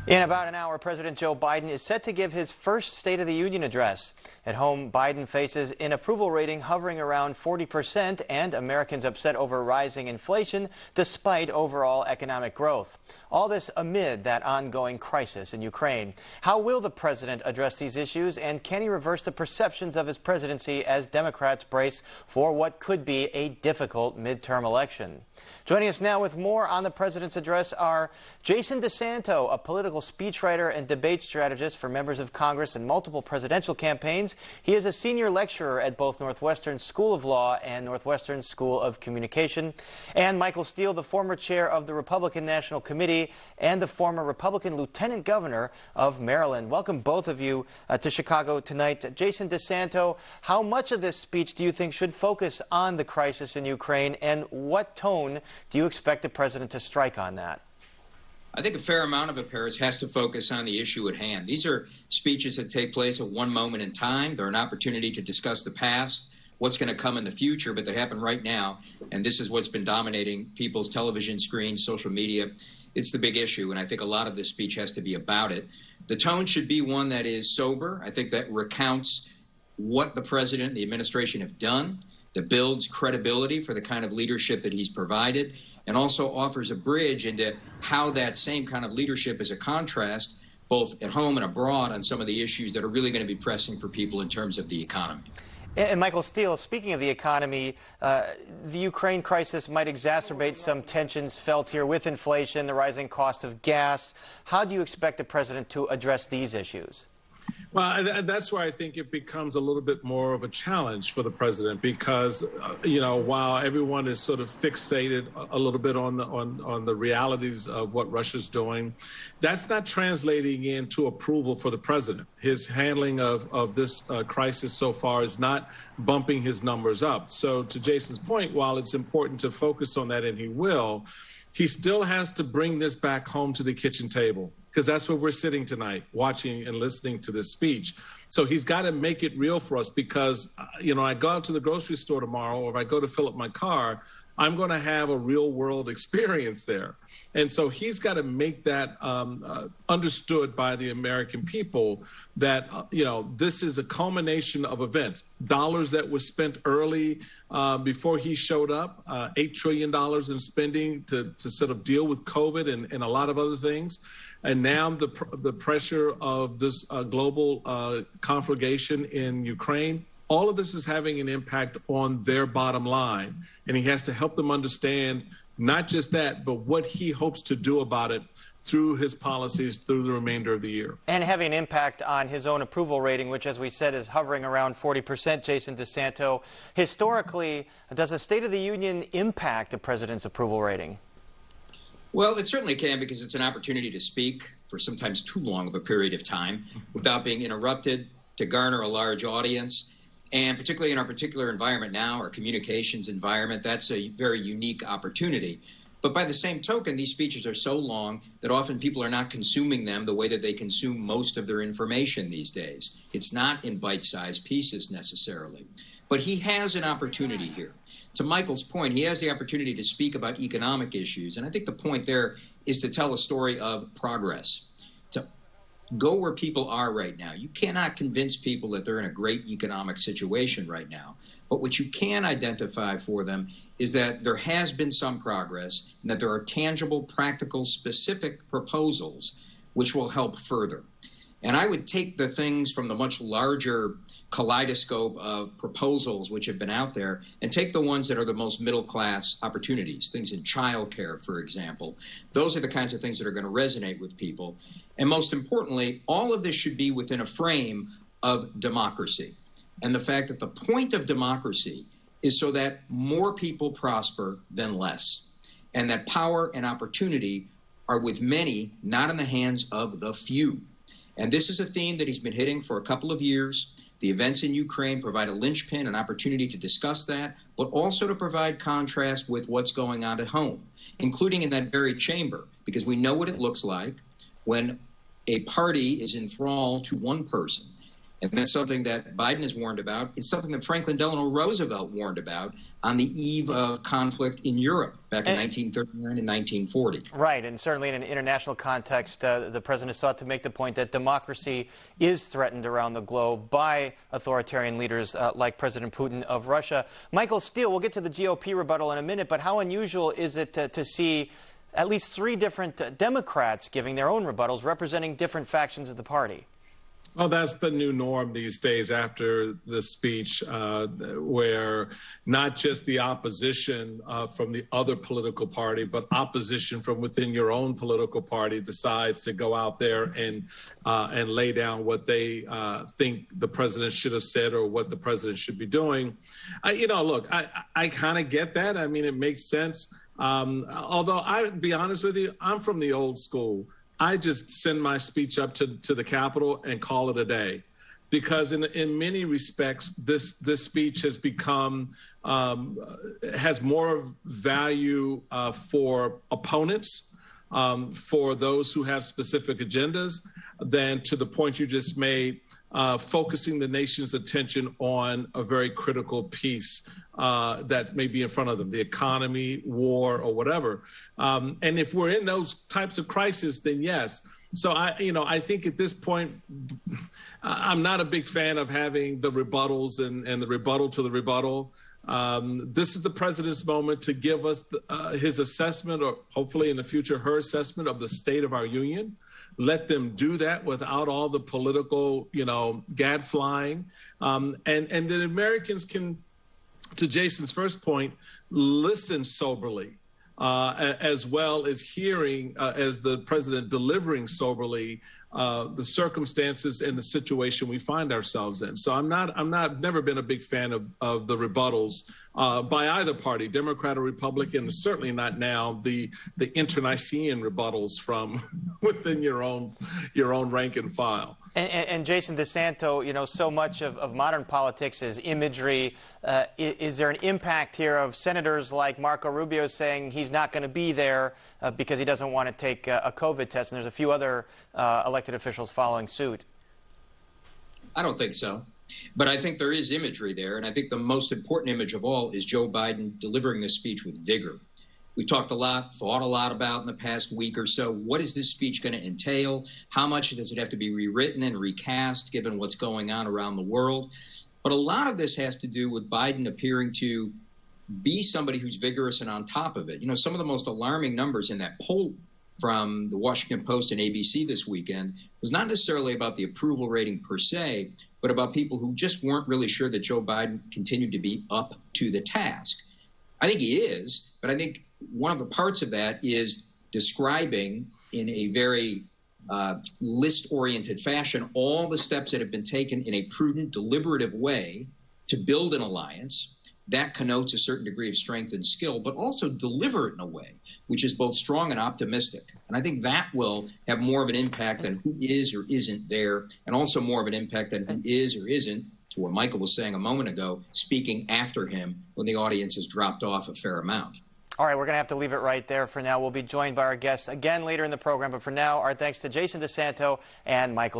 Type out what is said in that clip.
In about an hour, President Joe Biden is set to give his first State of the Union address. At home, Biden faces an approval rating hovering around 40% and Americans upset over rising inflation despite overall economic growth. All this amid that ongoing crisis in Ukraine. How will the president address these issues, and can he reverse the perceptions of his presidency as Democrats brace for what could be a difficult midterm election? Joining us now with more on the president's address are Jason DeSanto, a political speechwriter and debate strategist for members of Congress in multiple presidential campaigns. He is a senior lecturer at both Northwestern School of Law and Northwestern School of Communication. And Michael Steele, the former chair of the Republican National Committee and the former Republican Lieutenant Governor of Maryland. Welcome both of you to Chicago tonight. Jason DeSanto, how much of this speech do you think should focus on the crisis in Ukraine, and what tone do you expect the president to strike on that? I think a fair amount of it, Paris, has to focus on the issue at hand. These are speeches that take place at one moment in time. They're an opportunity to discuss the past, what's going to come in the future, but they happen right now. And this is what's been dominating people's television screens, social media. It's the big issue, and I think a lot of this speech has to be about it. The tone should be one that is sober. I think that recounts what the president and the administration have done, that builds credibility for the kind of leadership that he's provided, and also offers a bridge into how that same kind of leadership is a contrast, both at home and abroad, on some of the issues that are really going to be pressing for people in terms of the economy. And Michael Steele, speaking of the economy, the Ukraine crisis might exacerbate some tensions felt here with inflation, the rising cost of gas. How do you expect the president to address these issues? Well, that's where I think it becomes a little bit more of a challenge for the president, because, while everyone is sort of fixated a little bit on the realities of what Russia's doing, that's not translating into approval for the president. His handling of this crisis so far is not bumping his numbers up. So to Jason's point, while it's important to focus on that, and he will, he still has to bring this back home to the kitchen table, because that's where we're sitting tonight, watching and listening to this speech. So he's got to make it real for us, because, I go out to the grocery store tomorrow, or if I go to fill up my car, I'm going to have a real world experience there. And so he's got to make that understood by the American people that, this is a culmination of events. Dollars that were spent early before he showed up, $8 trillion in spending to sort of deal with COVID and a lot of other things. And now the pressure of this global conflagration in Ukraine. All of this is having an impact on their bottom line, and he has to help them understand not just that, but what he hopes to do about it through his policies through the remainder of the year. And having an impact on his own approval rating, which, as we said, is hovering around 40%, Jason DeSanto. Historically, does a State of the Union impact the president's approval rating? Well, it certainly can, because it's an opportunity to speak for sometimes too long of a period of time without being interrupted, to garner a large audience. And particularly in our particular environment now, our communications environment, that's a very unique opportunity. But by the same token, these speeches are so long that often people are not consuming them the way that they consume most of their information these days. It's not in bite-sized pieces necessarily. But he has an opportunity here. To Michael's point, he has the opportunity to speak about economic issues. And I think the point there is to tell a story of progress, to go where people are right now. You cannot convince people that they're in a great economic situation right now. But what you can identify for them is that there has been some progress, and that there are tangible, practical, specific proposals which will help further. And I would take the things from the much larger kaleidoscope of proposals which have been out there and take the ones that are the most middle-class opportunities, things in childcare, for example. Those are the kinds of things that are going to resonate with people. And most importantly, all of this should be within a frame of democracy, and the fact that the point of democracy is so that more people prosper than less, and that power and opportunity are with many, not in the hands of the few. And this is a theme that he's been hitting for a couple of years. The events in Ukraine provide a linchpin, an opportunity to discuss that, but also to provide contrast with what's going on at home, including in that very chamber, because we know what it looks like when a party is enthralled to one person And that's something that Biden has warned about. It's something that Franklin Delano Roosevelt warned about on the eve of conflict in Europe back in 1939 and 1940. Right, and certainly in an international context, the president sought to make the point that democracy is threatened around the globe by authoritarian leaders like President Putin of Russia. Michael Steele, we'll get to the GOP rebuttal in a minute, but how unusual is it to see at least three different Democrats giving their own rebuttals representing different factions of the party? Well, that's the new norm these days after the speech, where not just the opposition from the other political party, but opposition from within your own political party decides to go out there and lay down what they think the president should have said or what the president should be doing. Look, I kind of get that. I mean, it makes sense. Although I'll be honest with you, I'm from the old school. I just send my speech up to the Capitol and call it a day, because in many respects, this speech has become has more value for opponents, for those who have specific agendas, than to the point you just made, focusing the nation's attention on a very critical piece that may be in front of them, the economy, war, or whatever. And if we're in those types of crises, then yes. So I think at this point, I'm not a big fan of having the rebuttals and the rebuttal to the rebuttal. This is the president's moment to give us his assessment, or hopefully in the future, her assessment of the state of our union. Let them do that without all the political, gadflying. And then Americans can, to Jason's first point, listen soberly, as well as hearing, as the president delivering soberly, the circumstances and the situation we find ourselves in. So I've never been a big fan of the rebuttals by either party, Democrat or Republican, and certainly not now the internecine rebuttals from within your own rank and file. And Jason DeSanto, so much of modern politics is imagery. Is there an impact here of senators like Marco Rubio saying he's not going to be there because he doesn't want to take a COVID test, and there's a few other elected officials following suit? I don't think so. But I think there is imagery there, and I think the most important image of all is Joe Biden delivering this speech with vigor. We talked a lot, thought a lot about in the past week or so, what is this speech going to entail? How much does it have to be rewritten and recast given what's going on around the world? But a lot of this has to do with Biden appearing to be somebody who's vigorous and on top of it. Some of the most alarming numbers in that poll from the Washington Post and ABC this weekend was not necessarily about the approval rating per se, but about people who just weren't really sure that Joe Biden continued to be up to the task. I think he is, but I think one of the parts of that is describing in a very list-oriented fashion all the steps that have been taken in a prudent, deliberative way to build an alliance. That connotes a certain degree of strength and skill, but also deliver it in a way which is both strong and optimistic. And I think that will have more of an impact than who is or isn't there, and also more of an impact than who is or isn't, to what Michael was saying a moment ago, speaking after him when the audience has dropped off a fair amount. All right, we're going to have to leave it right there for now. We'll be joined by our guests again later in the program, but for now, our thanks to Jason DeSanto and Michael